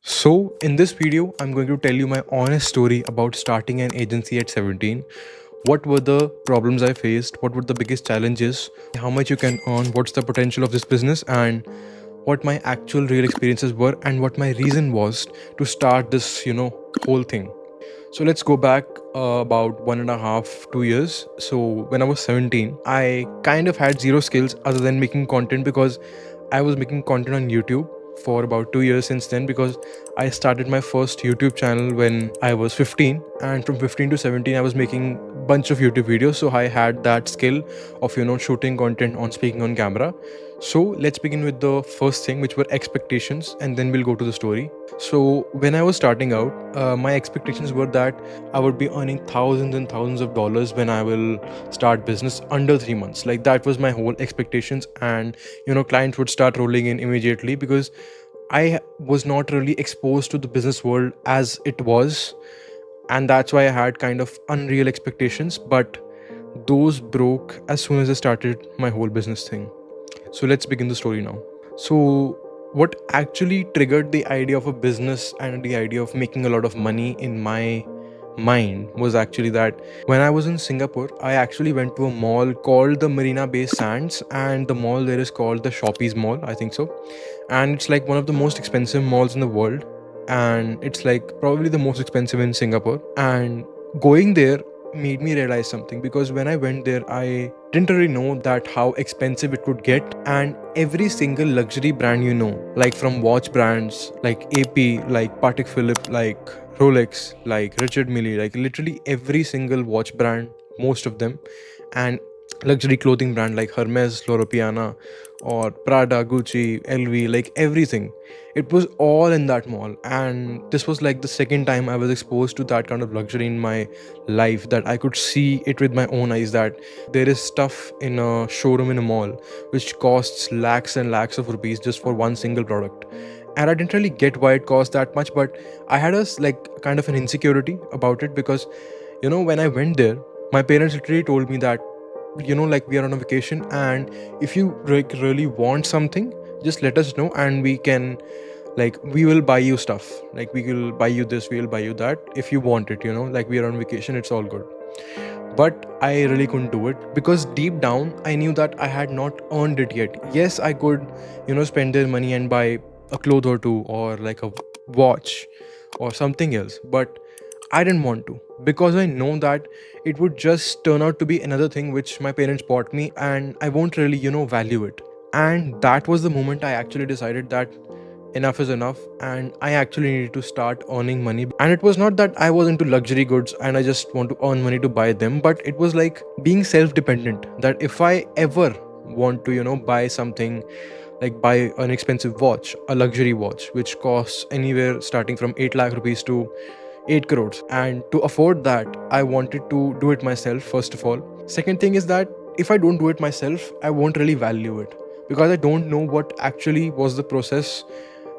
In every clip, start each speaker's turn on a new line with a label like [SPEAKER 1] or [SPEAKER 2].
[SPEAKER 1] So, in this video, I'm going to tell you my honest story about starting an agency at 17. What were the problems I faced? What were the biggest challenges? How much you can earn? What's the potential of this business? And what my actual real experiences were, and what my reason was to start this, whole thing. So let's go back about 1.5, 2 years. So when I was 17, I kind of had zero skills other than making content because I was making content on YouTube for about 2 years since then, because I started my first YouTube channel when I was 15, and from 15 to 17 I was making bunch of YouTube videos. So I had that skill of shooting content on speaking on camera. So let's begin with the first thing, which were expectations, and then we'll go to the story. So when I was starting out, my expectations were that I would be earning thousands and thousands of dollars when I will start business under 3 months. Like that was my whole expectations, and clients would start rolling in immediately because I was not really exposed to the business world as it was, and that's why I had kind of unreal expectations. But those broke as soon as I started my whole business thing. So let's begin the story now. So, what actually triggered the idea of a business and the idea of making a lot of money in my mind was actually that when I was in Singapore, I actually went to a mall called the Marina Bay Sands, and the mall there is called the Shoppes Mall, I think so. And it's like one of the most expensive malls in the world, and it's like probably the most expensive in Singapore. And going there made me realize something, because when I went there, I didn't really know that how expensive it would get. And every single luxury brand, like from watch brands like AP, like Patek Philippe, like Rolex, like Richard Mille, like literally every single watch brand, most of them, and luxury clothing brand like Hermes, Loro Piana, or Prada, Gucci, LV, like everything. It was all in that mall. And this was like the second time I was exposed to that kind of luxury in my life, that I could see it with my own eyes, that there is stuff in a showroom in a mall which costs lakhs and lakhs of rupees just for one single product. And I didn't really get why it cost that much, but I had a like kind of an insecurity about it, because when I went there, my parents literally told me that like we are on a vacation, and if you like really want something, just let us know and we can, like, we will buy you stuff, like we will buy you this, we will buy you that if you want it, like we are on vacation, it's all good. But I really couldn't do it, because deep down I knew that I had not earned it yet. Yes, I could spend their money and buy a cloth or two, or like a watch or something else, but I didn't want to, because I know that it would just turn out to be another thing which my parents bought me, and I won't really value it. And that was the moment I actually decided that enough is enough, and I actually needed to start earning money. And it was not that I was into luxury goods and I just want to earn money to buy them, but it was like being self dependent, that if I ever want to buy something, like buy an expensive watch, a luxury watch which costs anywhere starting from 8 lakh rupees to 8 crores, and to afford that I wanted to do it myself, first of all. Second thing is that if I don't do it myself, I won't really value it, because I don't know what actually was the process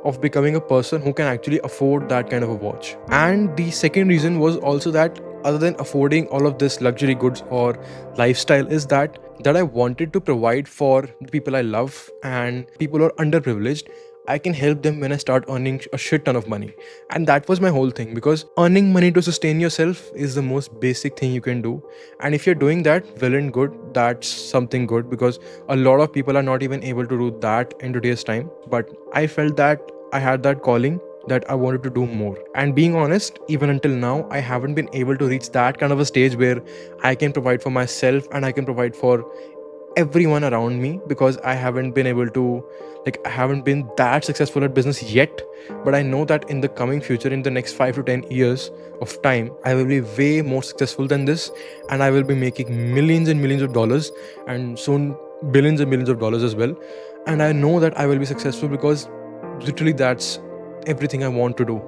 [SPEAKER 1] of becoming a person who can actually afford that kind of a watch. And the second reason was also that, other than affording all of this luxury goods or lifestyle, is that I wanted to provide for the people I love, and people who are underprivileged, I can help them when I start earning a shit ton of money. And that was my whole thing, because earning money to sustain yourself is the most basic thing you can do. And if you're doing that, well and good, that's something good, because a lot of people are not even able to do that in today's time. But I felt that I had that calling, that I wanted to do more. And being honest, even until now, I haven't been able to reach that kind of a stage where I can provide for myself and I can provide for everyone around me, because I haven't been able to, like, I haven't been that successful at business yet. But I know that in the coming future, in the next 5 to 10 years of time, I will be way more successful than this, and I will be making millions and millions of dollars, and soon billions and billions of dollars as well. And I know that I will be successful, because literally that's everything I want to do.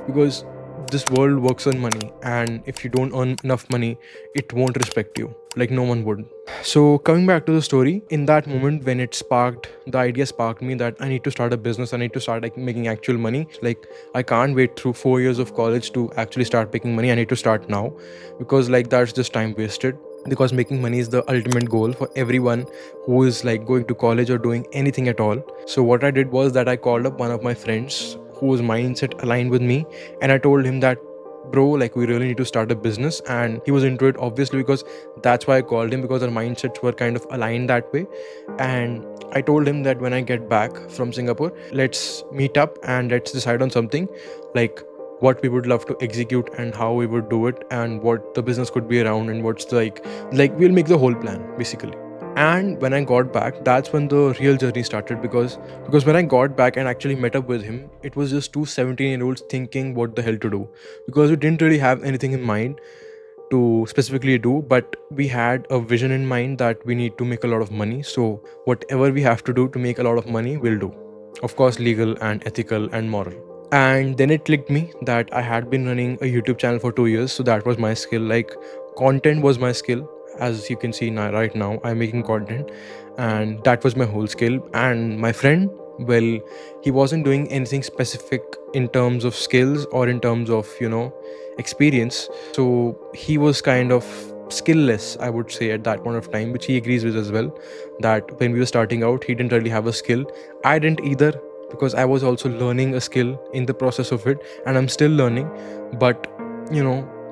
[SPEAKER 1] Because this world works on money, and if you don't earn enough money, it won't respect you, like no one would. So coming back to the story, in that moment when the idea sparked me that I need to start a business, I need to start like making actual money. Like, I can't wait through 4 years of college to actually start making money. I need to start now, because like that's just time wasted, because making money is the ultimate goal for everyone who is like going to college or doing anything at all. So what I did was that I called up one of my friends whose mindset aligned with me, and I told him that, bro, like we really need to start a business, and he was into it obviously, because that's why I called him, because our mindsets were kind of aligned that way. And I told him that when I get back from Singapore, let's meet up and let's decide on something, like what we would love to execute and how we would do it and what the business could be around, and what's like we'll make the whole plan basically. And when I got back, that's when the real journey started, because when I got back and actually met up with him, it was just two 17-year-olds thinking what the hell to do, because we didn't really have anything in mind to specifically do, but we had a vision in mind that we need to make a lot of money. So whatever we have to do to make a lot of money, we'll do, of course legal and ethical and moral. And then it clicked me that I had been running a YouTube channel for 2 years, so that was my skill. Like, content was my skill. As you can see now, right now I'm making content, and that was my whole skill. And my friend, well, he wasn't doing anything specific in terms of skills or in terms of experience, so he was kind of skillless, I would say, at that point of time, which he agrees with as well, that when we were starting out, he didn't really have a skill. I didn't either, because I was also learning a skill in the process of it, and I'm still learning. But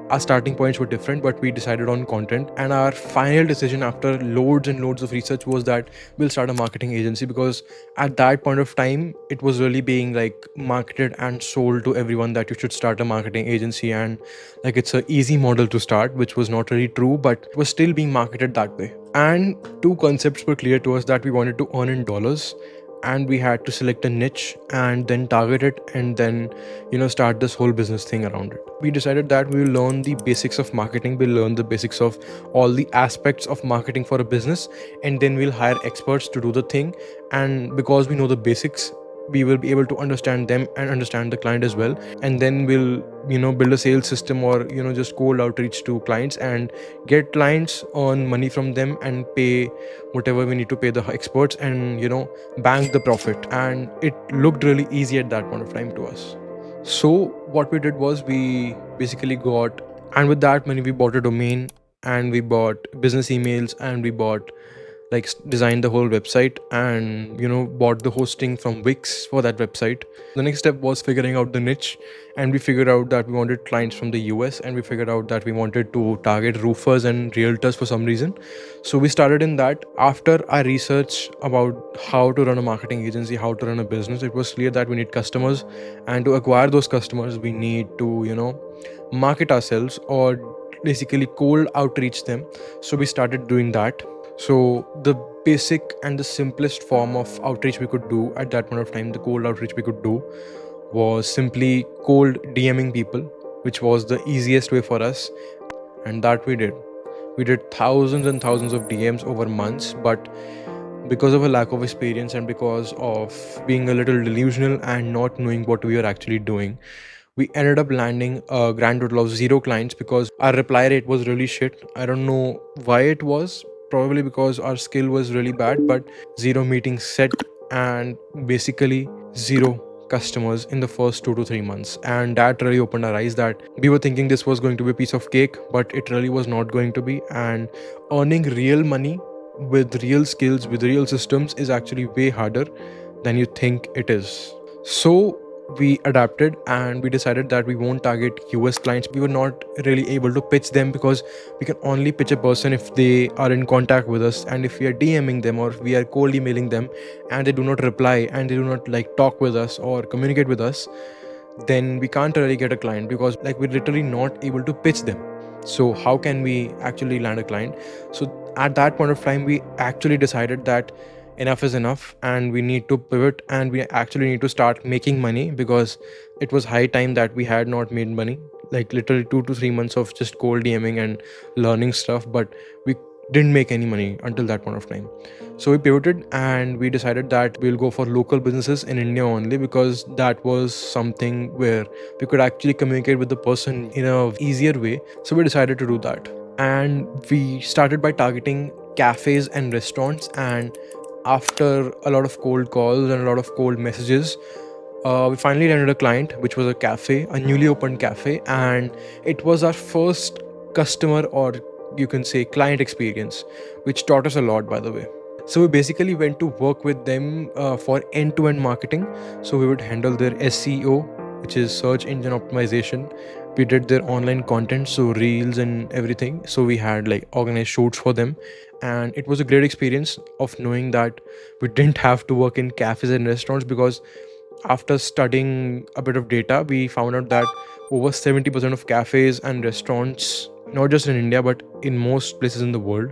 [SPEAKER 1] our starting points were different, but we decided on content. And our final decision after loads and loads of research was that we'll start a marketing agency, because at that point of time it was really being like marketed and sold to everyone that you should start a marketing agency, and like it's a easy model to start, which was not really true, but it was still being marketed that way. And two concepts were clear to us, that we wanted to earn in dollars, and we had to select a niche and then target it, and then start this whole business thing around it. We decided that we will learn the basics of marketing, we'll learn the basics of all the aspects of marketing for a business, and then we'll hire experts to do the thing. And because we know the basics, we will be able to understand them and understand the client as well. And then we'll build a sales system, or just cold outreach to clients and get clients, earn money from them, and pay whatever we need to pay the experts, and bank the profit. And it looked really easy at that point of time to us. So what we did was, we basically got, and with that money we bought a domain, and we bought business emails, and we bought, like, designed the whole website, and bought the hosting from Wix for that website. The next step was figuring out the niche, and we figured out that we wanted clients from the US, and we figured out that we wanted to target roofers and realtors for some reason. So we started in that. After our research about how to run a marketing agency, how to run a business, it was clear that we need customers, and to acquire those customers we need to market ourselves, or basically cold outreach them. So we started doing that. So the basic and the simplest form of outreach we could do at that point of time, the cold outreach we could do, was simply cold DMing people, which was the easiest way for us. And that we did. We did thousands and thousands of DMs over months, but because of a lack of experience and because of being a little delusional and not knowing what we were actually doing, we ended up landing a grand total of 0 clients, because our reply rate was really shit. I don't know why it was. Probably because our skill was really bad, but 0 meetings set, and basically 0 customers in the first 2 to 3 months. And that really opened our eyes, that we were thinking this was going to be a piece of cake, but it really was not going to be. And earning real money with real skills, with real systems, is actually way harder than you think it is. So we adapted, and we decided that we won't target US clients. We were not really able to pitch them, because we can only pitch a person if they are in contact with us. And if we are DMing them, or if we are cold emailing them, and they do not reply, and they do not talk with us or communicate with us, then we can't really get a client, because we're literally not able to pitch them. So how can we actually land a client? So at that point of time, we actually decided that enough is enough, and we need to pivot, and we actually need to start making money, because it was high time that we had not made money, literally 2 to 3 months of just cold DMing and learning stuff, but we didn't make any money until that point of time. So we pivoted, and we decided that we'll go for local businesses in India only, because that was something where we could actually communicate with the person in a easier way. So we decided to do that, and we started by targeting cafes and restaurants. And after a lot of cold calls and a lot of cold messages, we finally landed a client, which was a cafe, a newly opened cafe, and it was our first customer, or you can say client experience, which taught us a lot, by the way. So we basically went to work with them for end-to-end marketing. So we would handle their SEO, which is search engine optimization. We did their online content, so reels and everything. So we had like organized shoots for them, and it was a great experience of knowing that we didn't have to work in cafes and restaurants, because after studying a bit of data, we found out that over 70% of cafes and restaurants, not just in India but in most places in the world,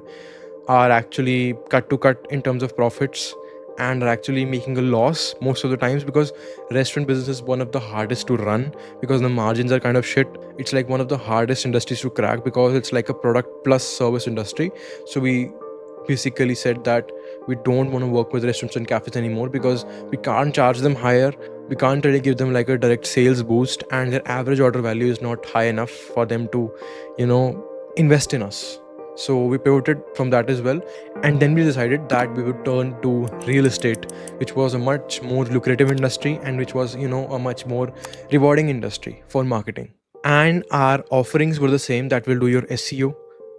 [SPEAKER 1] are actually cut to cut in terms of profits and are actually making a loss most of the times, because restaurant business is one of the hardest to run because the margins are kind of shit. It's like one of the hardest industries to crack because it's like a product plus service industry. So we basically said that we don't want to work with restaurants and cafes anymore because we can't charge them higher, we can't really give them like a direct sales boost, and their average order value is not high enough for them to, invest in us. So we pivoted from that as well, and then we decided that we would turn to real estate, which was a much more lucrative industry and which was, a much more rewarding industry for marketing. And our offerings were the same, that will do your SEO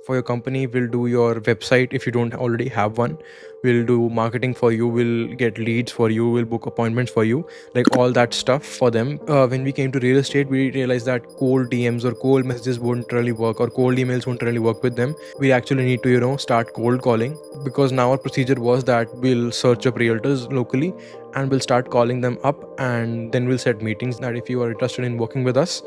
[SPEAKER 1] for your company, will do your website if you don't already have one, will do marketing for you, will get leads for you, will book appointments for you, like all that stuff for them. When we came to real estate, we realized that cold DMs or cold messages won't really work, or cold emails won't really work with them. We actually need to, start cold calling, because now our procedure was that we'll search up realtors locally and we'll start calling them up, and then we'll set meetings that if you are interested in working with us,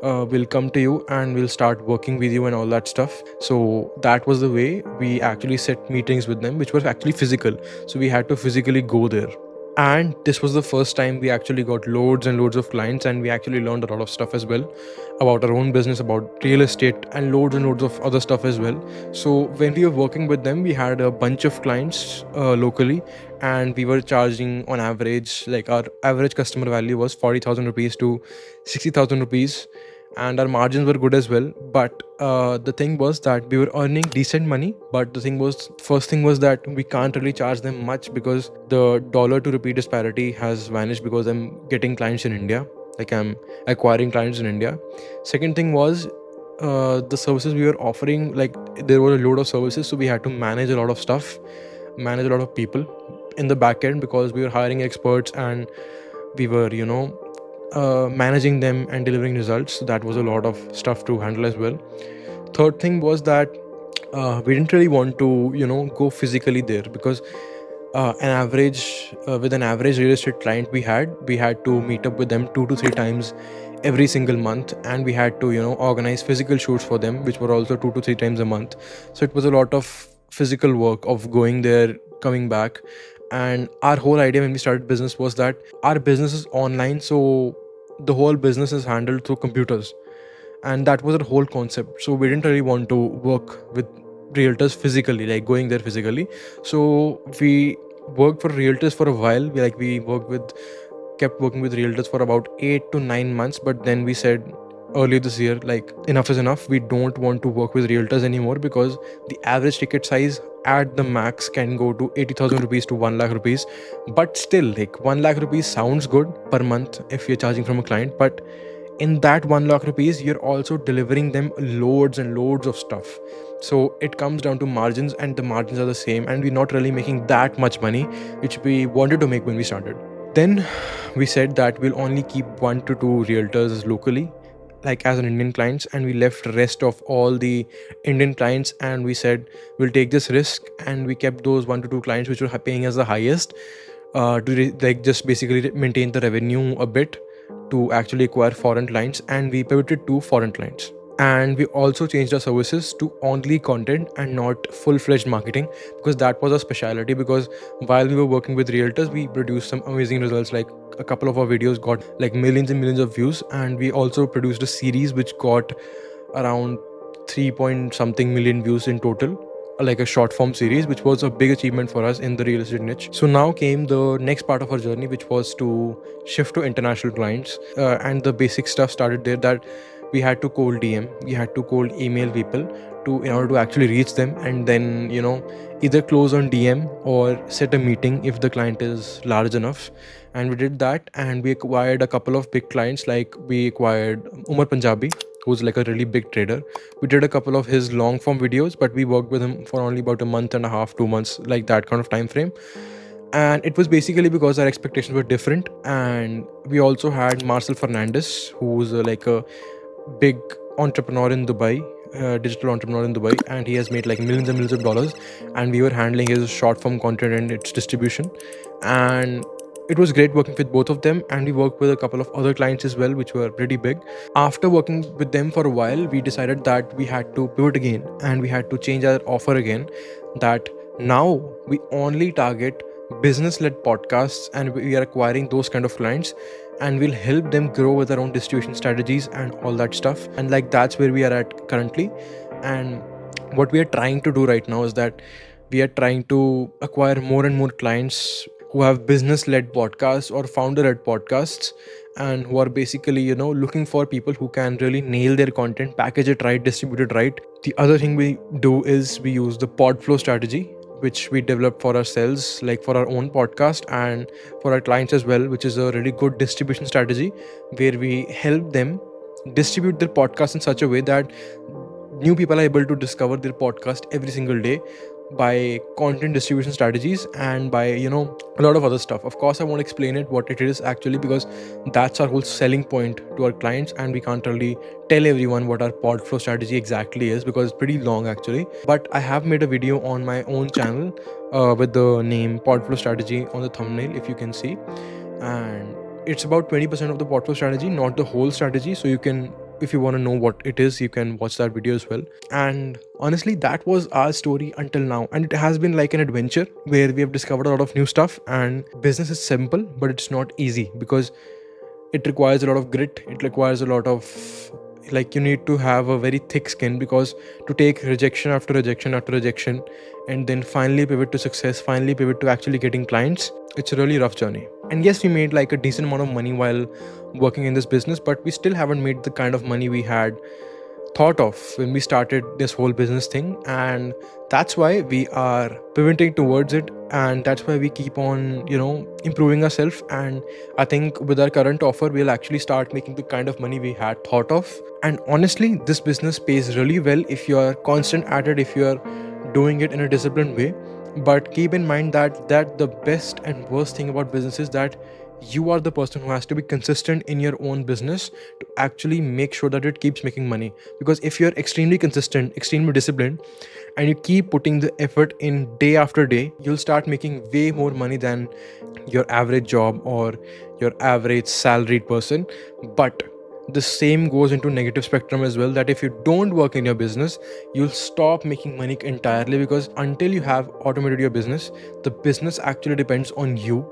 [SPEAKER 1] we'll come to you and we'll start working with you and all that stuff. So that was the way we actually set meetings with them, which was actually physical. So we had to physically go there. And this was the first time we actually got loads and loads of clients, and we actually learned a lot of stuff as well about our own business, about real estate, and loads of other stuff as well. So when we were working with them, we had a bunch of clients locally, and we were charging on average, like our average customer value was 40,000 rupees to 60,000 rupees, and our margins were good as well. But the thing was that we were earning decent money, but the thing was, first thing was that we can't really charge them much because the dollar to rupee disparity has vanished, because I'm getting clients in India, like I'm acquiring clients in India. Second thing was, the services we were offering, like there were a load of services, so we had to manage a lot of stuff, manage a lot of people in the back end, because we were hiring experts and we were, managing them and delivering results. So that was a lot of stuff to handle as well. Third thing was that we didn't really want to, go physically there, because with an average real estate client we had to meet up with them 2 to 3 times every single month, and we had to, organize physical shoots for them, which were also 2 to 3 times a month. So it was a lot of physical work of going there, coming back. And our whole idea when we started business was that our business is online, so the whole business is handled through computers, and that was our whole concept. So we didn't really want to work with realtors physically, like going there physically. So we worked for realtors for a while. Kept working with realtors for about 8 to 9 months, but then we said earlier this year, like, enough is enough, we don't want to work with realtors anymore, because the average ticket size at the max can go to 80,000 rupees to 1 lakh rupees. But still, like, 1 lakh rupees sounds good per month if you're charging from a client, but in that 1 lakh rupees you're also delivering them loads and loads of stuff. So it comes down to margins, and the margins are the same, and we're not really making that much money which we wanted to make when we started. Then we said that we'll only keep 1 to 2 realtors locally, like as an Indian clients, and we left rest of all the Indian clients, and we said we'll take this risk, and we kept those 1 to 2 clients which were paying us the highest, like just basically maintain the revenue a bit to actually acquire foreign clients, and we pivoted to foreign clients. And we also changed our services to only content and not full-fledged marketing, because that was our specialty. Because while we were working with realtors, we produced some amazing results, like a couple of our videos got like millions and millions of views, and we also produced a series which got around 3 point something million views in total, like a short form series, which was a big achievement for us in the real estate niche. So now came the next part of our journey, which was to shift to international clients, and the basic stuff started there, that we had to cold DM, we had to cold email people to, in order to actually reach them, and then, either close on DM or set a meeting if the client is large enough. And we did that, and we acquired a couple of big clients, like we acquired Umar Punjabi, who's like a really big trader. We did a couple of his long form videos, but we worked with him for only about a month and a half, 2 months, like that kind of time frame. And it was basically because our expectations were different. And we also had Marcel Fernandez, who's like a big entrepreneur in Dubai, digital entrepreneur in Dubai, and he has made like millions and millions of dollars. And we were handling his short form content and its distribution. And it was great working with both of them. And we worked with a couple of other clients as well, which were pretty big. After working with them for a while, we decided that we had to pivot again and we had to change our offer again. That now we only target business led podcasts, and we are acquiring those kind of clients, and we'll help them grow with their own distribution strategies and all that stuff. And like that's where we are at currently. And what we are trying to do right now is that we are trying to acquire more and more clients who have business led podcasts or founder led podcasts, and who are basically, looking for people who can really nail their content, package it right, distribute it right. The other thing we do is we use the pod flow strategy, which we developed for ourselves, like for our own podcast and for our clients as well, which is a really good distribution strategy where we help them distribute their podcast in such a way that new people are able to discover their podcast every single day by content distribution strategies and by a lot of other stuff. Of course, I won't explain it what it is actually, because that's our whole selling point to our clients, and we can't really tell everyone what our pod flow strategy exactly is because it's pretty long actually. But I have made a video on my own channel with the name pod flow strategy on the thumbnail, if you can see. And it's about 20% of the pod flow strategy, not the whole strategy. So you can, if you want to know what it is, you can watch that video as well. And honestly, that was our story until now, and it has been like an adventure where we have discovered a lot of new stuff. And business is simple, but it's not easy because it requires a lot of grit. It requires a lot of, like, you need to have a very thick skin, because to take rejection after rejection after rejection and then finally pivot to success, finally pivot to actually getting clients, it's a really rough journey. And yes, we made like a decent amount of money while working in this business, but we still haven't made the kind of money we had thought of when we started this whole business thing. And that's why we are pivoting towards it, and that's why we keep on improving ourselves. And I think with our current offer, we'll actually start making the kind of money we had thought of. And honestly, this business pays really well if you are constant at it, if you are doing it in a disciplined way. But keep in mind that the best and worst thing about business is that you are the person who has to be consistent in your own business to actually make sure that it keeps making money. Because if you're extremely consistent, extremely disciplined, and you keep putting the effort in day after day, you'll start making way more money than your average job or your average salaried person. But the same goes into negative spectrum as well, that if you don't work in your business, you'll stop making money entirely, because until you have automated your business, the business actually depends on you,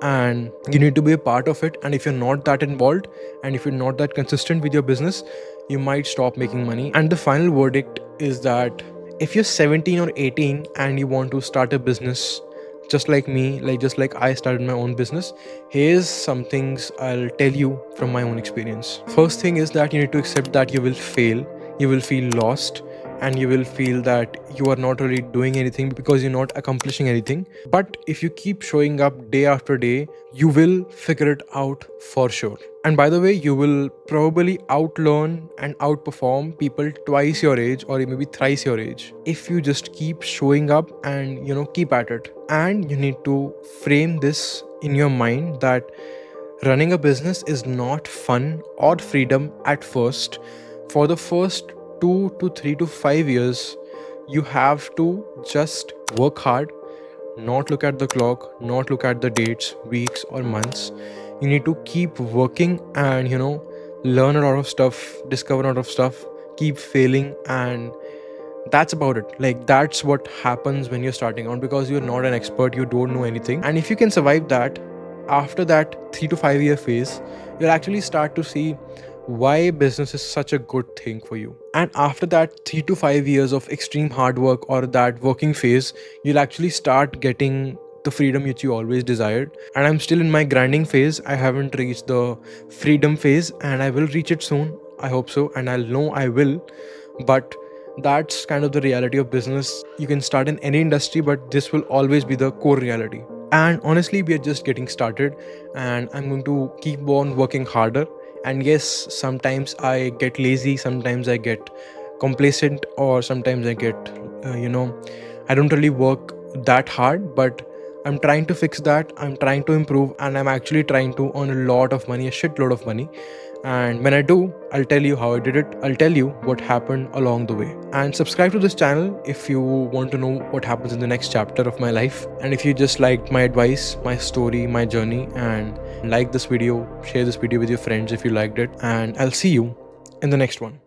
[SPEAKER 1] and you need to be a part of it. And if you're not that involved, and if you're not that consistent with your business, you might stop making money. And the final verdict is that if you're 17 or 18 and you want to start a business, just like me, just like I started my own business, here's some things I'll tell you from my own experience. First thing is that you need to accept that you will fail, you will feel lost, and you will feel that you are not really doing anything because you're not accomplishing anything. But if you keep showing up day after day, you will figure it out for sure. And by the way, you will probably outlearn and outperform people twice your age or maybe thrice your age if you just keep showing up and keep at it. And you need to frame this in your mind that running a business is not fun or freedom at first. For the first 2 to 3 to 5 years, you have to just work hard, not look at the clock, not look at the dates, weeks or months. You need to keep working and learn a lot of stuff, discover a lot of stuff, keep failing, and that's about it. Like, that's what happens when you're starting out, because you're not an expert, you don't know anything. And if you can survive that, after that 3 to 5 year phase, you'll actually start to see why business is such a good thing for you. And after that 3 to 5 years of extreme hard work or that working phase, you'll actually start getting the freedom which you always desired. And I'm still in my grinding phase. I haven't reached the freedom phase, and I will reach it soon. I hope so, and I'll know I will. But that's kind of the reality of business. You can start in any industry, but this will always be the core reality. And honestly, we are just getting started, and I'm going to keep on working harder And yes, sometimes I get lazy, sometimes I get complacent, or sometimes I get, I don't really work that hard. But I'm trying to fix that. I'm trying to improve, and I'm actually trying to earn a lot of money, a shitload of money. And when I do, I'll tell you how I did it. I'll tell you what happened along the way. And subscribe to this channel if you want to know what happens in the next chapter of my life. And if you just liked my advice, my story, my journey, and like this video, share this video with your friends if you liked it. And I'll see you in the next one.